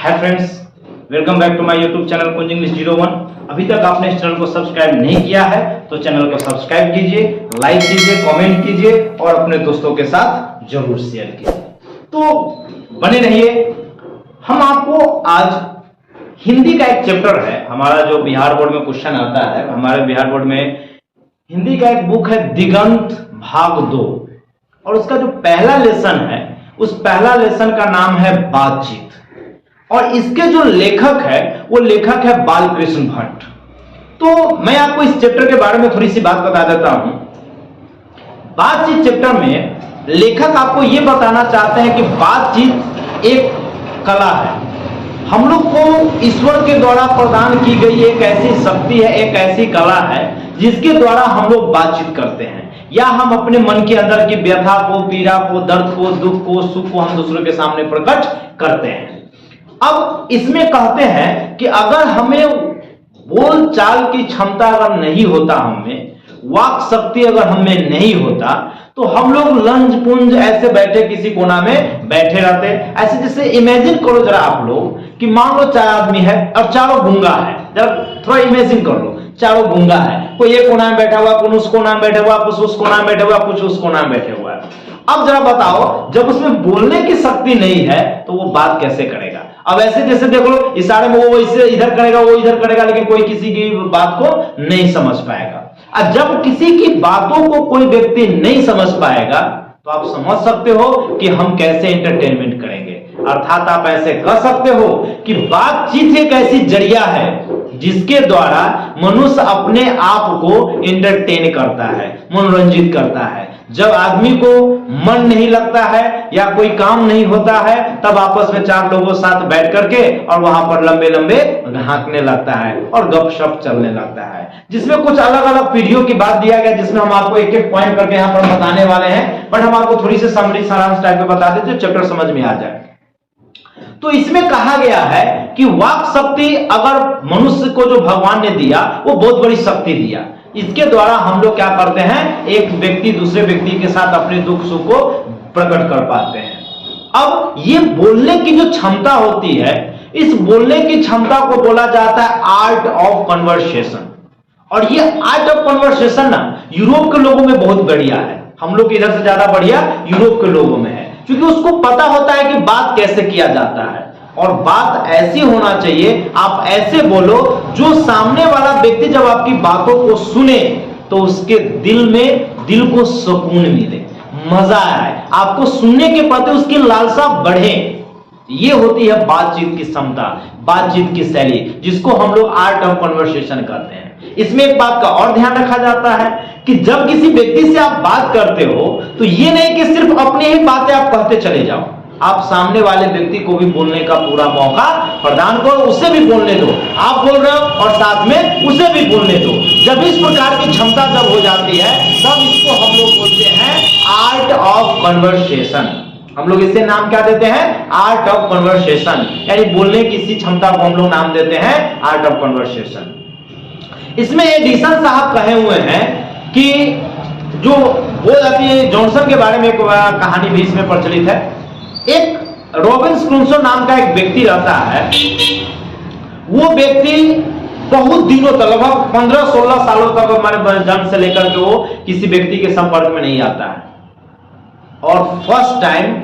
Hi friends, welcome back to my YouTube channel Kunj English 01। अभी तक आपने इस चैनल को सब्सक्राइब नहीं किया है तो चैनल को सब्सक्राइब कीजिए, लाइक कीजिए, कमेंट कीजिए और अपने दोस्तों के साथ जरूर शेयर कीजिए। तो बने रहिए। हम आपको आज हिंदी का एक चैप्टर है, हमारा जो बिहार बोर्ड में क्वेश्चन आता है, हमारे बिहार बोर्ड में हिंदी का एक बुक है दिगंत भाग 2 और उसका जो पहला लेसन है उस पहला लेसन का नाम है बातचीत और इसके जो लेखक है वो लेखक है बालकृष्ण भट्ट। तो मैं आपको इस चैप्टर के बारे में थोड़ी सी बात बता देता हूं। बातचीत चैप्टर में लेखक आपको यह बताना चाहते हैं कि बातचीत एक कला है, हम लोग को ईश्वर के द्वारा प्रदान की गई एक ऐसी शक्ति है, एक ऐसी कला है जिसके द्वारा हम लोग बातचीत करते हैं या हम अपने मन के अंदर की व्यथा को, पीड़ा को, दर्द को, दुख को, सुख को हम दूसरों के सामने प्रकट करते हैं। अब इसमें कहते हैं कि अगर हमें बोल चाल की क्षमता अगर नहीं होता, हमें वाक शक्ति अगर हमें नहीं होता तो हम लोग लंज पुंज ऐसे बैठे किसी कोना में बैठे रहते। ऐसे जैसे इमेजिन करो जरा आप लोग कि मान लो 4 आदमी है और चारों गूंगा है। जरा थोड़ा इमेजिन कर लो, चारों गूंगा है, कोई एक कोना में बैठा हुआ, कोई उस कोना में बैठा हुआ, कुछ उस कोना में बैठा हुआ, कुछ उस कोना में बैठे हुआ है। अब जरा बताओ, जब उसमें बोलने की शक्ति नहीं है तो वो बात कैसे करेगा? अब ऐसे जैसे देख लो, इशारे में वो इसे इधर करेगा, वो इधर करेगा, लेकिन कोई किसी की बात को नहीं समझ पाएगा। और जब किसी की बातों को कोई व्यक्ति नहीं समझ पाएगा तो आप समझ सकते हो कि हम कैसे एंटरटेनमेंट करेंगे। अर्थात आप ऐसे कह सकते हो कि बातचीत एक ऐसी जरिया है जिसके द्वारा मनुष्य अपने आप को एंटरटेन करता है, मनोरंजित करता है। जब आदमी को मन नहीं लगता है या कोई काम नहीं होता है तब आपस में 4 लोगों साथ बैठ करके और वहां पर लंबे लंबे हाँकने लगता है और गपशप चलने लगता है, जिसमें कुछ अलग अलग पीढ़ियों की बात दिया गया, जिसमें हम आपको एक एक पॉइंट करके यहाँ पर बताने वाले हैं। बट हम आपको थोड़ी सी समरी सारांश टाइप में बता देते चैप्टर समझ में आ जाए। तो इसमें कहा गया है कि वाक शक्ति अगर मनुष्य को जो भगवान ने दिया वो बहुत बड़ी शक्ति दिया। इसके द्वारा हम लोग क्या करते हैं, एक व्यक्ति दूसरे व्यक्ति के साथ अपने दुख सुख को प्रकट कर पाते हैं। अब ये बोलने की जो क्षमता होती है, इस बोलने की क्षमता को बोला जाता है आर्ट ऑफ कन्वर्सेशन। और ये आर्ट ऑफ कन्वर्सेशन ना यूरोप के लोगों में बहुत बढ़िया है, हम लोग इधर से ज्यादा बढ़िया यूरोप के लोगों में है, क्योंकि उसको पता होता है कि बात कैसे किया जाता है और बात ऐसी होना चाहिए, आप ऐसे बोलो जो सामने वाला व्यक्ति जब आपकी बातों को सुने तो उसके दिल को सुकून मिले, मजा आए, आपको सुनने के प्रति उसकी लालसा बढ़े। ये होती है बातचीत की क्षमता, बातचीत की शैली, जिसको हम लोग आर्ट ऑफ कन्वर्सेशन कहते हैं। इसमें एक बात का और ध्यान रखा जाता है कि जब किसी व्यक्ति से आप बात करते हो तो ये नहीं कि सिर्फ अपनी ही बातें आप कहते चले जाओ, आप सामने वाले व्यक्ति को भी बोलने का पूरा मौका प्रदान करो, उसे भी बोलने दो। आप बोल रहे हो और साथ में उसे भी बोलने दो। जब इस प्रकार की क्षमता जब हो जाती है तब इसको हम लोग बोलते हैं आर्ट ऑफ कन्वर्सेशन। हम लोग इसे नाम क्या देते हैं? आर्ट ऑफ कन्वर्सेशन, यानी बोलने की इसी क्षमता को हम लोग नाम देते हैं आर्ट ऑफ कन्वर्सेशन। इसमें एडिसन साहब कहे हुए हैं कि जो वो अभी जॉनसन के बारे में एक कहानी भी इसमें प्रचलित है। एक रॉबिन्स क्रूसो नाम का एक व्यक्ति रहता है, वो व्यक्ति बहुत दिनों तक, लगभग 15-16 सालों तक हमारे जन्म से लेकर के वो किसी व्यक्ति के संपर्क में नहीं आता है और फर्स्ट टाइम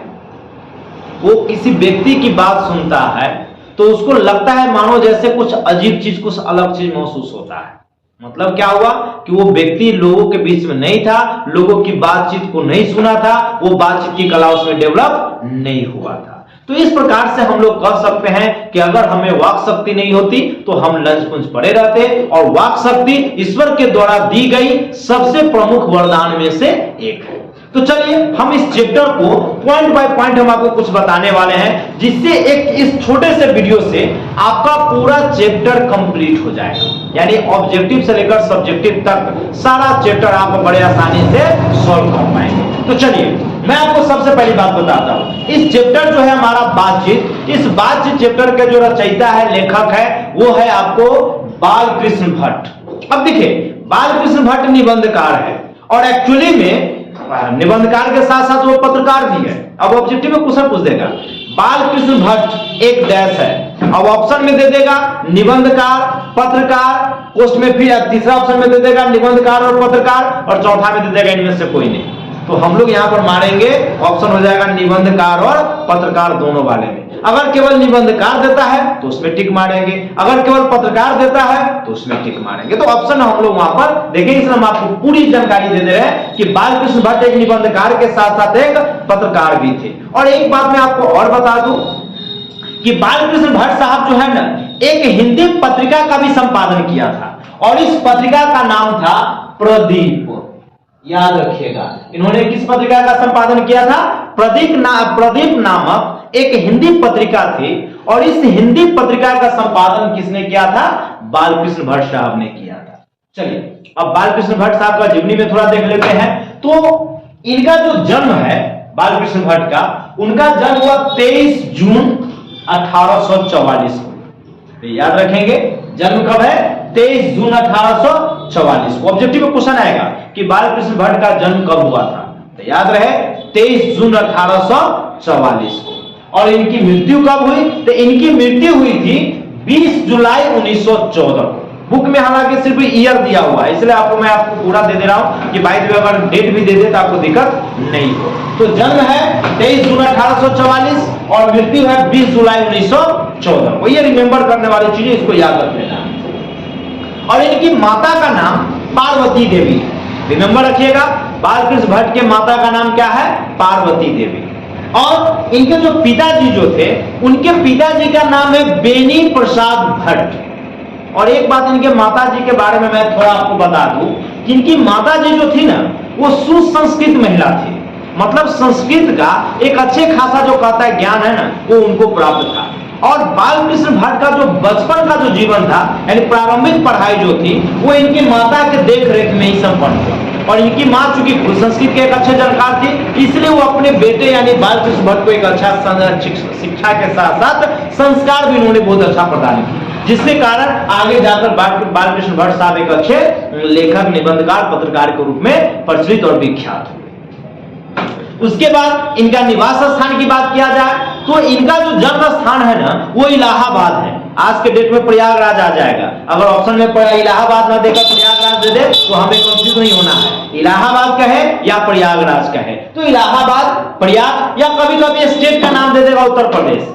वो किसी व्यक्ति की बात सुनता है तो उसको लगता है मानो जैसे कुछ अजीब चीज, कुछ अलग चीज महसूस होता है। मतलब क्या हुआ कि वो व्यक्ति लोगों के बीच में नहीं था, लोगों की बातचीत को नहीं सुना था, वो बातचीत की कला उसमें डेवलप नहीं हुआ था। तो इस प्रकार से हम लोग कह सकते हैं कि अगर हमें वाक शक्ति नहीं होती तो हम लंच पुंज पड़े रहते, और वाक शक्ति ईश्वर के द्वारा दी गई सबसे प्रमुख वरदान में से एक है। तो चलिए हम इस चैप्टर को पॉइंट बाय पॉइंट हम आपको कुछ बताने वाले हैं, जिससे एक इस छोटे से वीडियो से आपका पूरा चैप्टर कंप्लीट हो जाएगा। यानी ऑब्जेक्टिव से लेकर सब्जेक्टिव तक सारा चैप्टर आप बड़े आसानी से सॉल्व कर पाएंगे। तो चलिए मैं आपको सबसे पहली बात बताता हूं। इस चैप्टर जो है हमारा बातचीत, इस बातचीत चैप्टर के जो रचयिता है, लेखक है, वो है आपको बालकृष्ण भट्ट। अब देखिए, बालकृष्ण भट्ट निबंधकार है और एक्चुअली में निबंधकार के साथ साथ वो पत्रकार भी है। अब ऑब्जेक्टिव में क्वेश्चन पूछ देगा, बालकृष्ण भट्ट एक डैश है, अब ऑप्शन में दे देगा निबंधकार, पत्रकार, पोस्ट में फिर तीसरा ऑप्शन में दे देगा निबंधकार और पत्रकार, और चौथा में दे देगा इनमें से कोई नहीं। तो हम लोग यहां पर मारेंगे, ऑप्शन हो जाएगा निबंधकार और पत्रकार दोनों वाले में। अगर केवल निबंधकार देता है तो उसमें टिक मारेंगे, अगर केवल पत्रकार देता है तो उसमें टिक मारेंगे। तो ऑप्शन हम लोग वहां पर देखेंगे। इसलिए हम आपको पूरी जानकारी दे दे रहे हैं कि बालकृष्ण भट्ट एक निबंधकार के साथ साथ एक पत्रकार भी थे। और एक बात मैं आपको और बता दूं कि बालकृष्ण भट्ट साहब जो है ना, एक हिंदी पत्रिका का भी संपादन किया था, और इस पत्रिका का नाम था प्रदीप। याद रखिएगा, इन्होंने किस पत्रिका का संपादन किया था? प्रदीप नामक एक हिंदी पत्रिका थी, और इस हिंदी पत्रिका का संपादन किसने किया था? बालकृष्ण भट्ट साहब ने किया था। चलिए अब बालकृष्ण भट्ट साहब का जीवनी में थोड़ा देख लेते हैं। तो इनका जो जन्म है बालकृष्ण भट्ट का, उनका जन्म हुआ 23 जून 1844 को। तो याद रखेंगे जन्म कब है? 23 जून 1844 को। ऑब्जेक्टिव में क्वेश्चन आएगा कि बालकृष्ण भट्ट का जन्म कब हुआ था, तो याद रहे 23 जून 1844 को। और इनकी मृत्यु कब हुई? तो इनकी मृत्यु हुई थी 20 जुलाई 1914 को। बुक में हालांकि सिर्फ ईयर दिया हुआ है, इसलिए मैं आपको पूरा दे दे रहा हूं कि भाई अगर डेट भी दे दे तो आपको दिक्कत नहीं हो। तो जन्म है 23 जून 1844 और मृत्यु है 20 जुलाई 1914 को। ये रिमेंबर करने वाली चीजें, इसको याद रख लेना। और इनकी माता का नाम पार्वती देवी। रिमेंबर रखिएगा, बालकृष्ण भट्ट के माता का नाम क्या है? पार्वती देवी। और इनके जो पिताजी जो थे, उनके पिताजी का नाम है बेनी प्रसाद भट्ट। और एक बात इनके माताजी के बारे में मैं थोड़ा आपको बता दूं कि इनकी माताजी जो थी ना, वो सुसंस्कृत महिला थी। मतलब संस्कृत का एक अच्छे खासा जो कहता है ज्ञान है ना, वो उनको प्राप्त था। और बालकृष्ण भट्ट का जो बचपन का जो जीवन था, यानी प्रारंभिक पढ़ाई जो थी, वो इनकी माता के देख रेख में ही संपन्न हुआ। और इनकी मां चूंकि संस्कृत के एक अच्छे जानकार थी, इसलिए वो अपने बेटे यानी बालकृष्ण भट्ट को एक अच्छा शिक्षा के साथ साथ संस्कार भी उन्होंने बहुत अच्छा प्रदान किया, जिसके कारण आगे जाकर बालकृष्ण भट्ट साहब एक अच्छे लेखक, निबंधकार, पत्रकार के रूप में प्रचलित और विख्यात हुए। उसके बाद इनका निवास स्थान की बात किया जाए तो इनका जो जन्म स्थान है ना, वो इलाहाबाद है। आज के डेट में प्रयागराज आ जाएगा। अगर ऑप्शन में इलाहाबाद ना देकर प्रयागराज दे दे तो हमें कंफ्यूज नहीं होना है, इलाहाबाद का है या प्रयागराज का है। तो इलाहाबाद, प्रयाग, या कभी कभी स्टेट का नाम दे देगा उत्तर प्रदेश।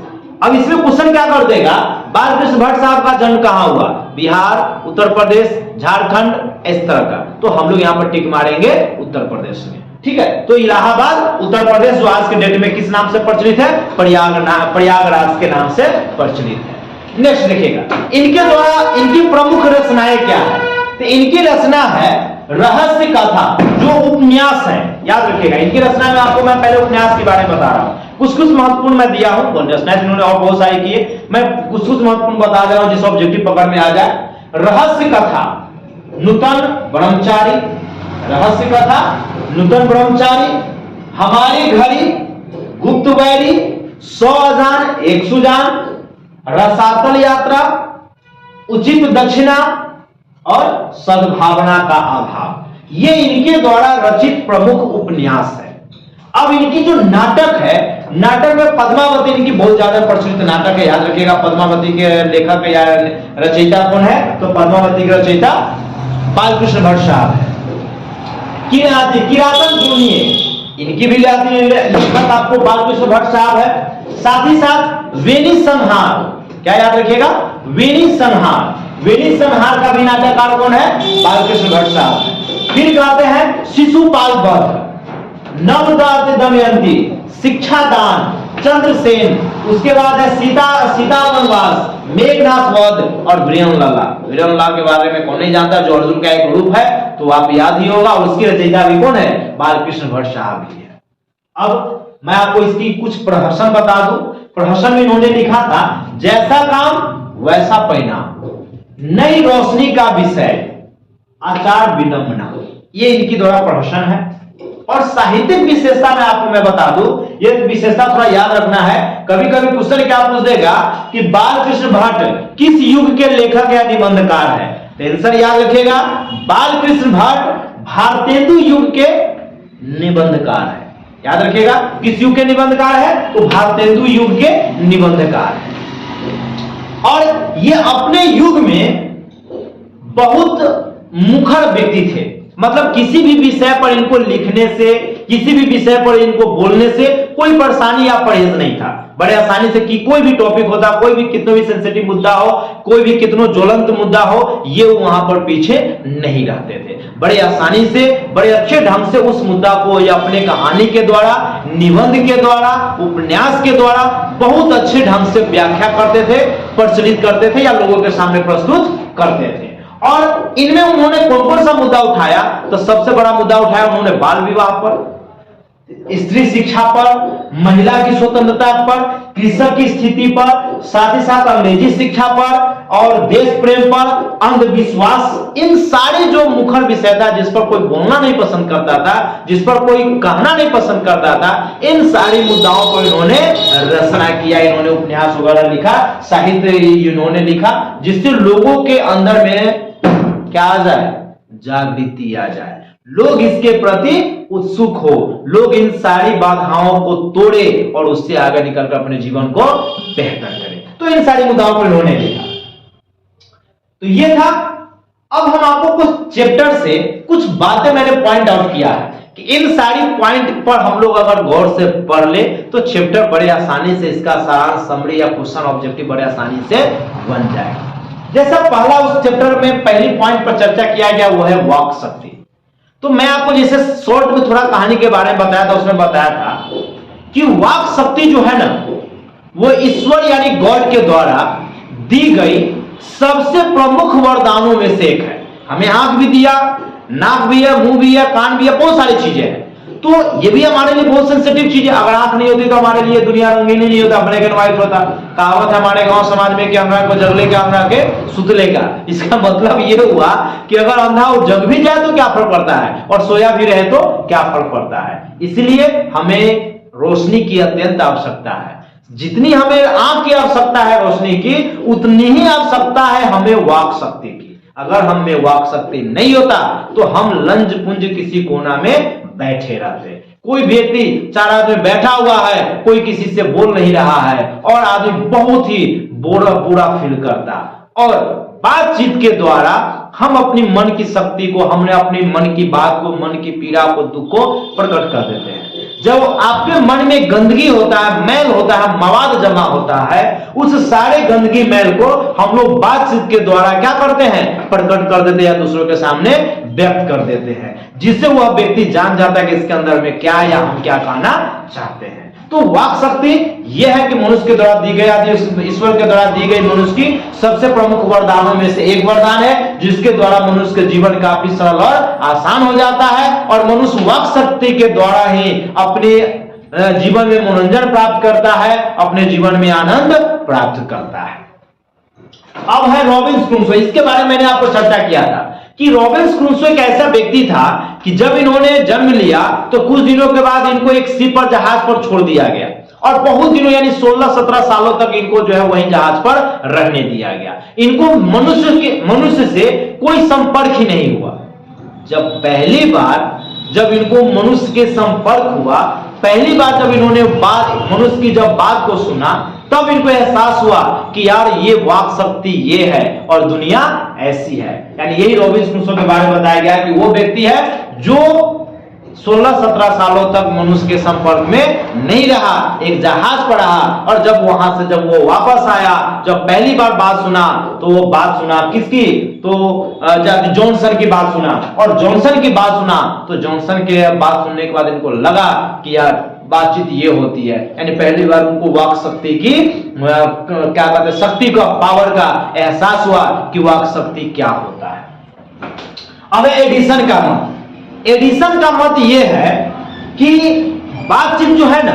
अब इसमें क्वेश्चन क्या कर देगा, बालकृष्ण भट्ट साहब का जन्म कहां हुआ? बिहार, उत्तर प्रदेश, झारखंड, इस तरह का। तो हम लोग यहां पर टिक मारेंगे उत्तर प्रदेश में। ठीक है, तो इलाहाबाद उत्तर प्रदेश जो आज के डेट में किस नाम से प्रचलित है? प्रयागराज के नाम से प्रचलित है। नेक्स्ट देखिएगा, इनके द्वारा इनकी प्रमुख रचनाएं क्या है? तो इनकी रचना है रहस्य कथा, जो उपन्यास है। याद रखिएगा, इनकी रचना में आपको मैं पहले उपन्यास के बारे में बता रहा हूं। कुछ महत्वपूर्ण मैं दिया हूं, रचनाएं इन्होंने और बहुत सारी की है, मैं कुछ महत्वपूर्ण बता दे रहा हूं जिस ऑब्जेक्टिव पकड़ में आ जाए। रहस्य कथा, नूतन ब्रह्मचारी, रहस्य कथा, नूतन ब्रह्मचारी, हमारी घड़ी, गुप्त बैरी, 100 अजान 1 सुजान, रसातल यात्रा, उचित दक्षिणा और सद्भावना का अभाव। ये इनके द्वारा रचित प्रमुख उपन्यास है। अब इनकी जो नाटक है, नाटक में पद्मावती इनकी बहुत ज्यादा प्रचलित नाटक है। याद रखिएगा, पद्मावती के लेखक या रचयिता कौन है? तो पद्मावती के रचयिता बालकृष्ण भट्ट साहब है। किरातन सुनिए, इनकी भी लेखक आपको बालकृष्ण भट्ट साहब है। साथ ही साथ वेनी संहार, क्या याद रखिएगा? वेनी संहार, वेनी संहार का भी नाटककार कौन है? बालकृष्ण भट्ट साहब। फिर कहते हैं शिशुपाल वध, नवदात दमयंती, शिक्षादान, चंद्रसेन, उसके बाद है सीता वनवास, मेघनाथ वध और वीरेंद्रलला। वीरेंद्रलला के बारे में कौन नहीं जानता, जो अर्जुन का एक रूप है, तो आप याद ही होगा। उसकी रचयिता भी कौन है? बालकृष्ण भट्ट साहब ही है। अब मैं आपको इसकी कुछ प्रहसन बता दूं। प्रहसन में इन्होंने लिखा था, जैसा काम वैसा परिणाम, नई रोशनी का विषय, आचार विडंबना। ये इनकी द्वारा प्रहसन है। और साहित्यिक विशेषता में आपको मैं बता दूं, ये विशेषता थोड़ा याद रखना है। कभी कभी क्वेश्चन क्या पूछ देगा कि बालकृष्ण भट्ट किस युग के लेखक या निबंधकार है? आंसर याद रखिएगा, बालकृष्ण भट्ट भारतेंदु युग के निबंधकार है। याद रखिएगा, किस युग के निबंधकार है? तो भारतेंदु युग के निबंधकार है। और ये अपने युग में बहुत मुखर व्यक्ति थे। मतलब किसी भी विषय पर इनको लिखने से, किसी भी विषय पर इनको बोलने से कोई परेशानी या परहेज नहीं था। बड़े आसानी से कि कोई भी टॉपिक होता, कोई भी कितना भी सेंसिटिव मुद्दा हो, कोई भी कितना ज्वलंत मुद्दा हो, ये वहां पर पीछे नहीं रहते थे। बड़े आसानी से, बड़े अच्छे ढंग से उस मुद्दा को या अपने कहानी के द्वारा, निबंध के द्वारा, उपन्यास के द्वारा बहुत अच्छे ढंग से व्याख्या करते थे, प्रचलित करते थे या लोगों के सामने प्रस्तुत करते थे। और इनमें उन्होंने कौन कौन सा मुद्दा उठाया? तो सबसे बड़ा मुद्दा उठाया उन्होंने बाल विवाह पर, स्त्री शिक्षा पर, महिला की स्वतंत्रता पर, कृषक की स्थिति पर, साथ ही साथ अंग्रेजी शिक्षा पर और देश प्रेम पर, अंधविश्वास, इन सारे जो मुखर विषय था जिस पर कोई बोलना नहीं पसंद करता था, जिस पर कोई कहना नहीं पसंद करता था, इन सारे मुद्दाओं पर इन्होंने रचना किया, इन्होंने उपन्यास वगैरह लिखा, साहित्य इन्होंने लिखा, जिससे लोगों के अंदर में क्या आ जाए? जागृति आ जाए, लोग इसके प्रति उत्सुक हो, लोग इन सारी बाधाओं को तोड़े और उससे आगे निकलकर अपने जीवन को बेहतर करें। तो इन सारी मुद्दाओं को इन्होंने लिखा। तो ये था। अब हम आपको कुछ चैप्टर से कुछ बातें मैंने पॉइंट आउट किया है कि इन सारी पॉइंट पर हम लोग अगर गौर से पढ़ ले तो चैप्टर बड़े आसानी से, इसका सारांश, समरी या क्वेश्चन ऑब्जेक्टिव बड़े आसानी से बन जाएगा। जैसा पहला उस चैप्टर में पहली पॉइंट पर चर्चा किया गया वो है वाक शक्ति। तो मैं आपको जैसे शॉर्ट में थोड़ा कहानी के बारे में बताया था, उसमें बताया था कि वाक शक्ति जो है ना, वो ईश्वर यानी गॉड के द्वारा दी गई सबसे प्रमुख वरदानों में से एक है। हमें आंख भी दिया, नाक भी है, मुंह भी है, कान भी है, बहुत सारी चीजें हैं। तो ये भी हमारे लिए बहुत सेंसिटिव चीज है। अगर आंख नहीं होती तो हमारे लिए दुनिया रंगीन ही नहीं होता, ब्लैक एंड व्हाइट होता। कहावत है हमारे गांव समाज में कि अंधा को जगले के अंधा के सुतले का। इसका मतलब ये हुआ कि अगर अंधा वो जग भी जाए तो क्या फर्क पड़ता है, और सोया भी रहे तो क्या फर्क पड़ता है। इसलिए हमें रोशनी की अत्यंत आवश्यकता है। जितनी हमें आंख की आवश्यकता है रोशनी की, उतनी ही आवश्यकता है हमें वाक शक्ति की। अगर हम में वाक शक्ति नहीं होता तो हम लंज पुंज किसी कोना में बैठे रहते। कोई व्यक्ति चार आदमी बैठा हुआ है, कोई किसी से बोल नहीं रहा है और आदमी बहुत ही बुरा फील करता। और बातचीत के द्वारा हम अपनी मन की शक्ति को, हमने अपनी मन की बात को, मन की पीड़ा को, दुख को प्रकट कर देते हैं। जब आपके मन में गंदगी होता है, मैल होता है, मवाद जमा होता है, उस सारे गंदगी मैल को हम लोग बातचीत के द्वारा क्या करते हैं? प्रकट कर देते हैं, दूसरों के सामने व्यक्त कर देते हैं, जिससे वह व्यक्ति जान जाता है कि इसके अंदर में क्या या हम क्या कहना चाहते हैं। तो वाक शक्ति यह है कि मनुष्य के द्वारा दी गई, ईश्वर के द्वारा दी गई मनुष्य की सबसे प्रमुख वरदानों में से एक वरदान है, जिसके द्वारा मनुष्य के जीवन काफी सरल और आसान हो जाता है। और मनुष्य वाक शक्ति के द्वारा ही अपने जीवन में मनोरंजन प्राप्त करता है, अपने जीवन में आनंद प्राप्त करता है। अब है रॉबिन्स क्रूसो। इसके बारे में मैंने आपको चर्चा किया था कि रॉबिन्स क्रूसो एक ऐसा व्यक्ति था कि जब इन्होंने जन्म लिया तो कुछ दिनों के बाद इनको एक शिप पर, जहाज पर छोड़ दिया गया और बहुत दिनों यानी 16-17 सालों तक इनको जो है वहीं जहाज पर रहने दिया गया। इनको मनुष्य से कोई संपर्क ही नहीं हुआ। जब पहली बार जब इनको मनुष्य के संपर्क हुआ, पहली बार जब इन्होंने मनुष्य की जब बात को सुना, तब इनको एहसास हुआ कि यार ये वाक शक्ति ये है और दुनिया ऐसी है। यानी यही रॉबिन्स क्रूसो के बारे में बताया गया कि वो व्यक्ति है जो 16-17 सालों तक मनुष्य के संपर्क में नहीं रहा, एक जहाज पर रहा, और जब वहां से जब वो वापस आया, जब पहली बार बात सुना तो वो बात सुना किसकी? तो जब जॉनसन की बात सुना, और जॉनसन की बात सुना तो जॉनसन के बात सुनने के बाद इनको लगा कि यार बातचीत ये होती है। यानी पहली बार उनको वाक शक्ति की क्या कहते हैं, शक्ति का, पावर का एहसास हुआ कि वाक शक्ति क्या होता है। अब एडिसन का मत। एडिसन का मत ये है कि बातचीत जो है ना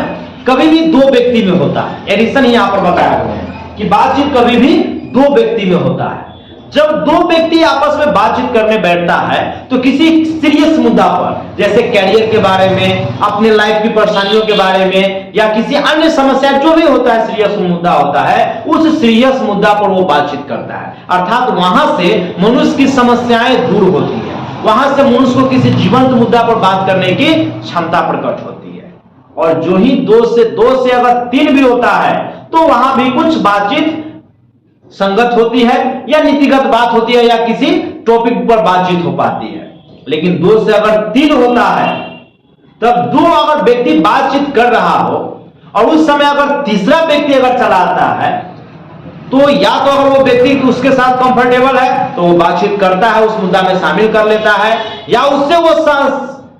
कभी भी दो व्यक्ति में होता है। एडिसन यहां पर बताया हुआ है कि बातचीत कभी भी दो व्यक्ति में होता है। जब दो व्यक्ति आपस में बातचीत करने बैठता है तो किसी सीरियस मुद्दा पर, जैसे कैरियर के बारे में, अपने लाइफ की परेशानियों के बारे में, या किसी अन्य समस्या जो भी होता है, सीरियस मुद्दा होता है, उस सीरियस मुद्दा पर वो बातचीत करता है। अर्थात वहां से मनुष्य की समस्याएं दूर होती है, वहां से मनुष्य को किसी जीवंत मुद्दा पर बात करने की क्षमता प्रकट होती है। और जो ही दो से अगर तीन भी होता है तो वहां भी कुछ बातचीत संगत होती है या नीतिगत बात होती है या किसी टॉपिक पर बातचीत हो पाती है। लेकिन 2 से अगर 3 होता है तब 2 अगर व्यक्ति बातचीत कर रहा हो और उस समय अगर तीसरा व्यक्ति अगर चला आता है तो या तो अगर वो व्यक्ति उसके साथ कंफर्टेबल है तो वो बातचीत करता है, उस मुद्दा में शामिल कर लेता है, या उससे वो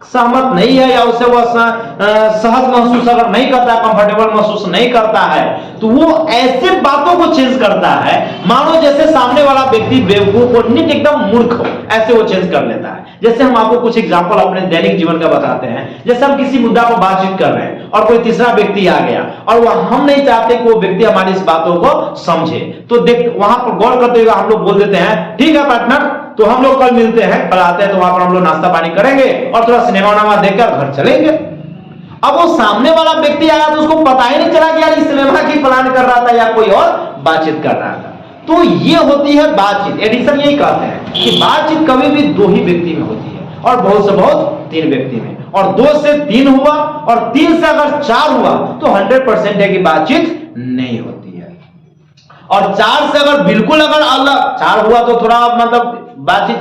सहमत नहीं है या उससे वो सहज महसूस अगर नहीं करता, कंफर्टेबल महसूस नहीं करता है, तो वो ऐसे बातों को चेंज करता है मानो जैसे सामने वाला व्यक्ति बेवकूफ और नित एकदम मूर्ख हो, ऐसे वो चेंज कर लेता है। जैसे हम आपको कुछ एग्जांपल अपने दैनिक जीवन का बताते हैं। जैसे हम किसी मुद्दा पर बातचीत कर रहे हैं और कोई तीसरा व्यक्ति आ गया और वह हम नहीं चाहते कि वो व्यक्ति हमारी इस बातों को समझे, तो देख वहां पर गौर करते हुए हम लोग बोल देते हैं ठीक है पार्टनर, तो हम लोग कल मिलते हैं, कल आते हैं तो वहां पर हम लोग नाश्ता पानी करेंगे और थोड़ा सिनेमा उनेमा देखकर घर चलेंगे। अब वो सामने वाला व्यक्ति आया तो उसको पता ही नहीं चला कि यार इस सिनेमा की प्लान कर रहा था या कोई और बातचीत कर रहा था। तो ये होती है बातचीत। एडिसन यही कहते हैं कि बातचीत कभी भी 2 ही व्यक्ति में होती है और बहुत से बहुत 3 व्यक्ति में, और 2 से 3 हुआ और 3 से अगर 4 हुआ तो 100% है कि बातचीत नहीं होती है। और 4 से अगर बिल्कुल अगर अलग 4 हुआ तो थोड़ा मतलब बातचीत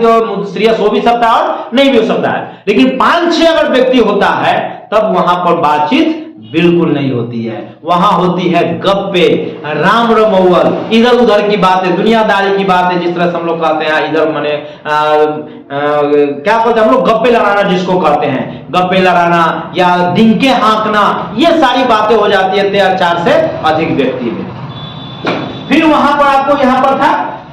सीरियस हो भी सकता है और नहीं भी हो सकता है, लेकिन 5-6 अगर व्यक्ति होता है तब वहां पर बातचीत बिल्कुल नहीं होती है। वहां होती है गप्पे, राम रमौल, इधर उधर की बातें, दुनियादारी की बातें, जिस तरह से हम लोग कहते हैं इधर माने क्या बोलते हैं हम लोग, गप्पे लड़ाना जिसको कहते हैं, गप्पे लड़ाना या डिंके हाँकना, ये सारी बातें हो जाती है 4 से अधिक व्यक्ति में। फिर वहां पर आपको यहां पर था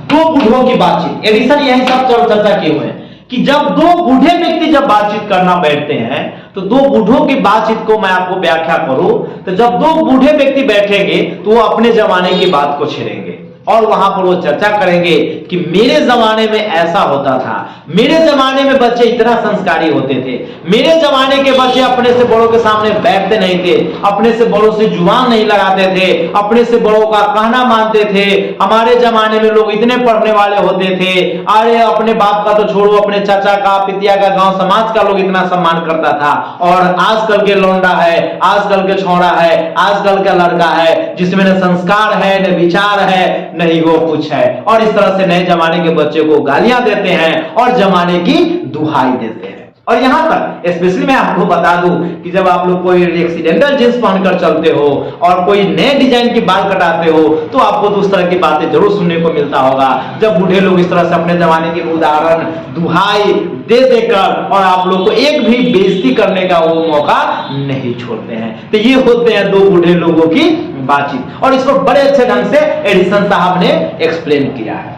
2 बूढ़ों की बातचीत। एडिसन यही सब चर्चा किए हुए हैं कि जब 2 बूढ़े व्यक्ति जब बातचीत करना बैठते हैं तो 2 बूढ़ों की बातचीत को मैं आपको व्याख्या करूं तो जब 2 बूढ़े व्यक्ति बैठेंगे तो वो अपने जमाने की बात को छेड़ेंगे और वहां पर वो चर्चा करेंगे कि मेरे जमाने में ऐसा होता था, मेरे जमाने में बच्चे इतना संस्कारी होते थे, मेरे जमाने के बच्चे अपने से बड़ों के सामने बैठते नहीं थे, अपने से बड़ों से जुबान नहीं लगाते थे, अपने से बड़ों का कहना मानते थे, हमारे जमाने में लोग इतने पढ़ने वाले होते थे, अरे अपने बाप का तो छोड़ो, अपने चाचा का, पितिया का, गांव समाज का लोग इतना सम्मान करता था। और आजकल के लौंडा है, आजकल के छोड़ा है, आजकल का लड़का है जिसमें न संस्कार है न विचार है नहीं वो कुछ है, और इस तरह से नए जमाने के बच्चे को गालियां देते हैं और जमाने की दुहाई देते हैं। और यहां तक स्पेशली मैं आपको बता दूं कि जब आप लोग कोई एक्सीडेंटल जींस पहनकर चलते हो और कोई नए डिजाइन की बाल कटाते हो तो आपको तो उस तरह की बातें जरूर सुनने को मिलता होगा, जब बूढ़े लोग इस तरह से अपने जमाने के उदाहरण दुहाई दे देकर और आप लोग को एक भी बेइज्जती करने का वो मौका नहीं छोड़ते हैं। तो ये होते हैं 2 बूढ़े लोगों की बातचीत, और इसको बड़े अच्छे ढंग से एडिसन साहब ने एक्सप्लेन किया है।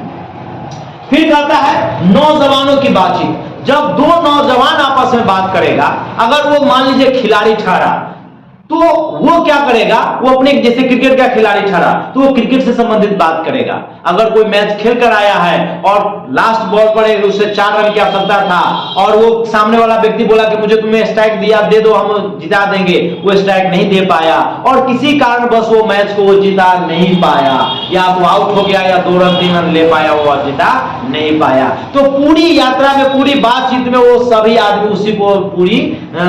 फिर कहता है नौजवानों की बातचीत। जब 2 नौजवान आपस में बात करेगा, अगर वो मान लीजिए खिलाड़ी ठहरा तो वो क्या करेगा, वो अपने जैसे क्रिकेट का खिलाड़ी ठहरा तो वो क्रिकेट से संबंधित बात करेगा। अगर कोई मैच खेल कर आया है और लास्ट बॉल पर उसे 4 रन की आवश्यकता था और वो सामने वाला व्यक्ति बोला कि मुझे तुम्हें स्ट्राइक दिया, दे दो, हम जिता देंगे, वो स्ट्राइक नहीं दे पाया और किसी कारण बस वो मैच को वो जिता नहीं पाया, या तो आउट हो गया या 2 रन 3 रन ले पाया, वो जिता नहीं पाया, तो पूरी यात्रा में, पूरी बातचीत में वो सभी आदमी उसी को पूरी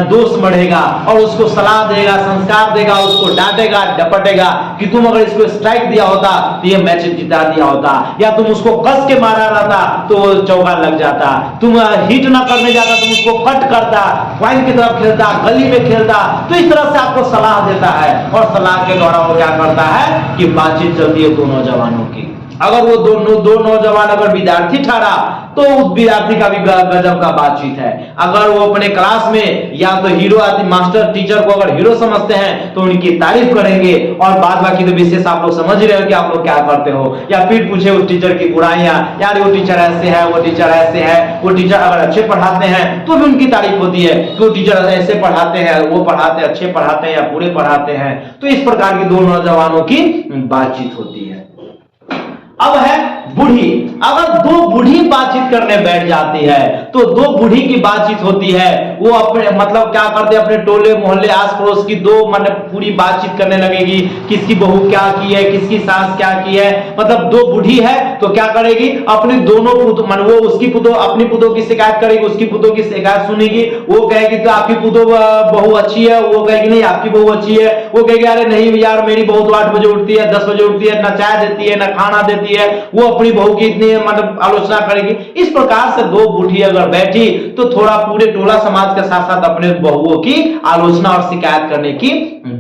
दोष मढ़ेगा और उसको सलाह देगा, संस्कार देगा, उसको डांटेगा, डपटेगा कि तुम अगर इसको स्ट्राइक दिया होता तो ये मैच जिता दिया होता, या तुम उसको कस के मारा रहता तो वो चौका लग जाता, तुम हिट ना करने जाता, तुम उसको कट करता, पॉइंट की तरफ खेलता, गली में खेलता। तो इस तरह से आपको सलाह देता है और सलाह के द्वारा वो क्या करता है कि बातचीत चलती है 2 नौजवानों की। अगर वो 2 नौजवान अगर विद्यार्थी ठहरा तो उस विद्यार्थी का भी गजब का बातचीत है। अगर वो अपने क्लास में या तो हीरो आदि मास्टर टीचर को अगर हीरो समझते हैं तो उनकी तारीफ करेंगे, और बाद बाकी तो विशेष आप लोग समझ रहे हो कि आप लोग क्या करते हो, या फिर पूछे उस टीचर की बुराइयां, यार वो टीचर ऐसे है, वो टीचर ऐसे है, वो टीचर अगर अच्छे पढ़ाते हैं तो भी उनकी तारीफ होती है कि वो टीचर ऐसे पढ़ाते हैं, वो पढ़ाते हैं, अच्छे पढ़ाते हैं या बुरे पढ़ाते हैं। तो इस प्रकार की 2 नौजवानों की बातचीत होती है। अब है बूढ़ी। अगर 2 बूढ़ी बातचीत करने बैठ जाती है तो 2 बूढ़ी की बातचीत होती है, वो अपने मतलब क्या करते हैं, अपने टोले मोहल्ले आस पड़ोस की 2 मतलब पूरी बातचीत करने लगेगी, किसकी बहू क्या की है, किसकी सास क्या की है, मतलब 2 बूढ़ी है तो क्या करेगी, अपनी दोनों पुतों मन वो उसकी पुतों अपनी पुतों की शिकायत करेगी, उसकी पुतों की शिकायत सुनेगी, वो कहेगी तो आपकी पुतों बहू अच्छी है, वो कहेगी नहीं आपकी बहू अच्छी है, वो कहेगा अरे नहीं यार मेरी बहू तो 8 बजे उठती है, 10 बजे उठती है, ना चाय देती है, ना खाना देती है, वो अपनी बहू की इतनी मतलब आलोचना करेगी। इस प्रकार से दो बूढ़ी अगर बैठी तो थोड़ा पूरे टोला समाज के साथ साथ अपने बहुओं की आलोचना और शिकायत करने की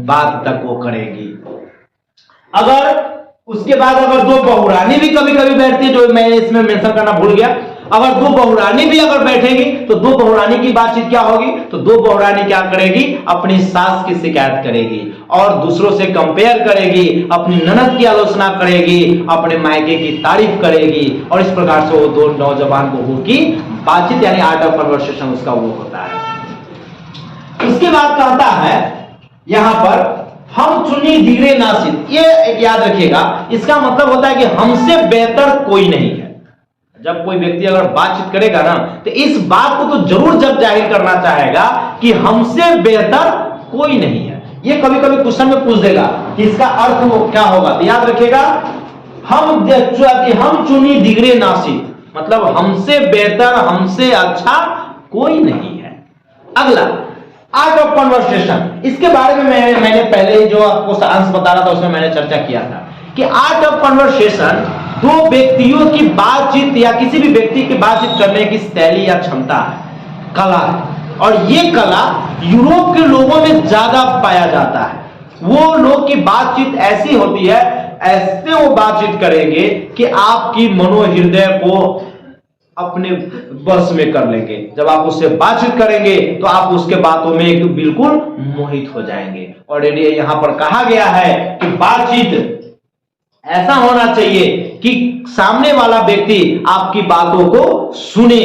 बात तक वो करेगी। अगर उसके बाद अगर दो बहुरानी भी कभी कभी बैठती है, जो मैं इसमें मेंशन करना भूल गया, अगर दो बहुरानी भी अगर बैठेगी तो दो बहुरानी की बातचीत क्या होगी, तो दो बहुरानी क्या करेगी, अपनी सास की शिकायत करेगी और दूसरों से कंपेयर करेगी, अपनी ननद की आलोचना करेगी, अपने मायके की तारीफ करेगी और इस प्रकार से वो दो नौजवान बहुओं की बातचीत यानी आर्ट ऑफ कन्वर्सेशन उसका वो होता है। उसके बाद कहता है यहां पर हम चुनी दिगरे नासिद, ये एक याद रखिएगा, इसका मतलब होता है कि हमसे बेहतर कोई नहीं है। जब कोई व्यक्ति अगर बातचीत करेगा ना तो इस बात को तो जरूर जब जाहिर करना चाहेगा कि हमसे बेहतर कोई नहीं है। ये कभी कभी क्वेश्चन में पूछ देगा कि इसका अर्थ वो क्या होगा, तो याद रखिएगा हम चुनी दिगरे नासिद, मतलब हमसे बेहतर हमसे अच्छा कोई नहीं है। अगला आर्ट ऑफ कन्वर्सेशन, इसके बारे में मैंने पहले ही जो आपको अंश बता रहा था उसमें मैंने चर्चा किया था कि आर्ट ऑफ कन्वर्सेशन दो व्यक्तियों की बातचीत या किसी भी व्यक्ति की बातचीत करने की शैली या क्षमता है, कला है। और ये कला यूरोप के लोगों में ज्यादा पाया जाता है। वो लोग की बातचीत ऐसी होती है, ऐसे वो बातचीत करेंगे कि आपकी मनोहृदय को अपने बस में कर लेंगे। जब आप उससे बातचीत करेंगे तो आप उसके बातों में बिल्कुल मोहित हो जाएंगे। और यहां पर कहा गया है कि बातचीत ऐसा होना चाहिए कि सामने वाला व्यक्ति आपकी बातों को सुने,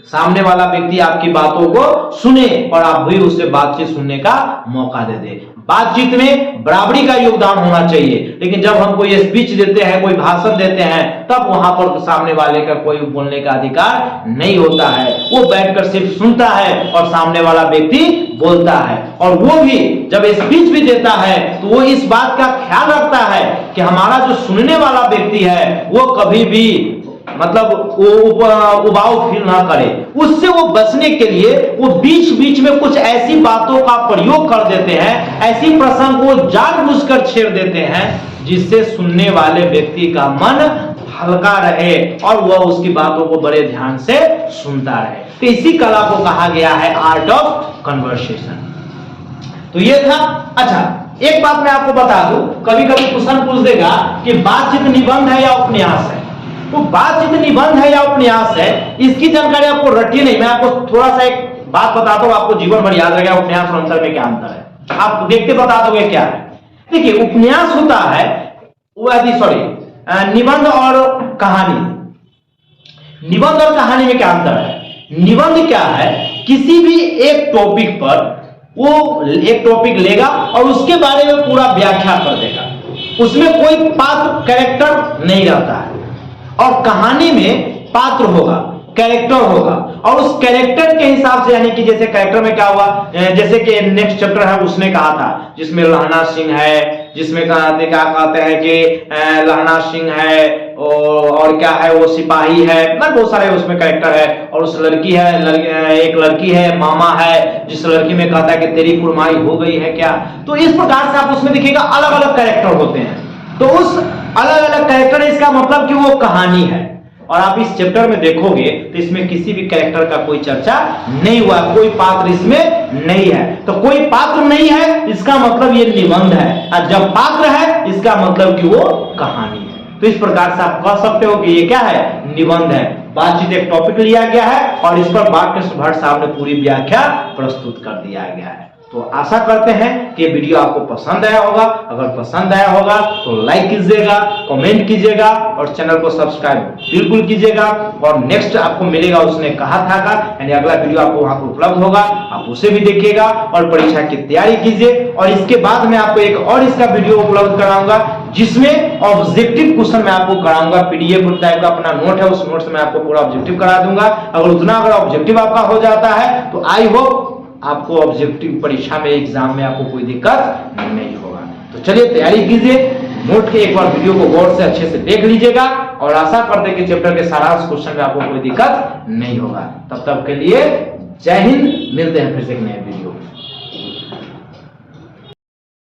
सामने वाला व्यक्ति आपकी बातों को सुने और आप भी उससे बातचीत सुनने का मौका दे दे। बातचीत में बराबरी का योगदान होना चाहिए, लेकिन जब हम कोई स्पीच देते हैं, कोई भाषण देते हैं, तब वहां पर सामने वाले का कोई बोलने का अधिकार नहीं होता है। वो बैठकर सिर्फ सुनता है और सामने वाला व्यक्ति बोलता है। और वो भी जब स्पीच भी देता है तो वो इस बात का ख्याल रखता है कि हमारा जो सुनने वाला व्यक्ति है वो कभी भी मतलब वो उबाऊ फील ना करे। उससे वो बचने के लिए वो बीच बीच में कुछ ऐसी बातों का प्रयोग कर देते हैं, ऐसी प्रसंग को जानबूझकर छेड़ देते हैं जिससे सुनने वाले व्यक्ति का मन हल्का रहे और वह उसकी बातों को बड़े ध्यान से सुनता रहे। तो इसी कला को कहा गया है आर्ट ऑफ कन्वर्सेशन। तो ये था। अच्छा, एक बात मैं आपको बता दूं, कभी कभी क्वेश्चन पूछ देगा कि बातचीत निबंध है या उपन्यास है। तो बातचीत निबंध है या उपन्यास है, इसकी जानकारी आपको रटिए नहीं। मैं आपको थोड़ा सा एक बात बताता हूं, आपको जीवन भर याद रहेगा उपन्यास और अंतर में क्या अंतर है। आप देखते बता दोगे क्या है। देखिए, उपन्यास होता है निबंध और कहानी। निबंध और कहानी में क्या अंतर है? निबंध क्या है, किसी भी एक टॉपिक पर वो एक टॉपिक लेगा और उसके बारे में पूरा व्याख्या कर देगा। उसमें कोई पात्र कैरेक्टर नहीं रहता है। और कहानी में पात्र होगा, कैरेक्टर होगा और उस कैरेक्टर के हिसाब से, यानी कि जैसे कैरेक्टर में क्या हुआ, जैसे कि नेक्स्ट चैप्टर है उसने कहा था जिसमें लहना सिंह है, जिसमें क्या कहते हैं कि लहना सिंह है और क्या है वो सिपाही है, मतलब बहुत सारे उसमें कैरेक्टर है। और उस लड़की है, एक लड़की है, मामा है, जिस लड़की में कहता है कि तेरी कुर्माई हो गई है क्या। तो इस प्रकार से आप उसमें देखिएगा अलग अलग कैरेक्टर होते हैं। तो उस अलग अलग कैरेक्टर, इसका मतलब कि वो कहानी है। और आप इस चैप्टर में देखोगे तो इसमें किसी भी कैरेक्टर का कोई चर्चा नहीं हुआ, कोई पात्र इसमें नहीं है। तो कोई पात्र नहीं है इसका मतलब ये निबंध है, और जब पात्र है इसका मतलब कि वो कहानी है। तो इस प्रकार से आप कह सकते हो कि ये क्या है, निबंध है। बातचीत एक टॉपिक लिया गया है और इस पर वाक्य भट्ट साहब ने पूरी व्याख्या प्रस्तुत कर दिया गया है। तो आशा करते हैं कि ये वीडियो आपको पसंद आया होगा। अगर पसंद आया होगा तो लाइक कीजिएगा, कमेंट कीजिएगा और चैनल को सब्सक्राइब बिल्कुल कीजिएगा। और नेक्स्ट आपको मिलेगा उसने कहा था का, यानी अगला वीडियो आपको वहां पर उपलब्ध होगा, आप उसे भी देखिएगा और परीक्षा की तैयारी कीजिए। और इसके बाद मैं आपको एक और इसका वीडियो उपलब्ध कराऊंगा जिसमें ऑब्जेक्टिव क्वेश्चन मैं आपको कराऊंगा। पीडीएफ टाइप का अपना नोट है, उस नोट से मैं आपको पूरा ऑब्जेक्टिव करा दूंगा। अगर ऑब्जेक्टिव आपका हो जाता है तो आई होप आपको ऑब्जेक्टिव परीक्षा में, एग्जाम में आपको कोई दिक्कत नहीं होगा। तो चलिए तैयारी कीजिए, नोट के एक बार वीडियो को गौर से अच्छे से देख लीजिएगा और आशा करते हैं कि चैप्टर के सारांश क्वेश्चन में आपको कोई दिक्कत नहीं होगा। तब तक के लिए जय हिंद, मिलते हैं फिर से एक नए वीडियो।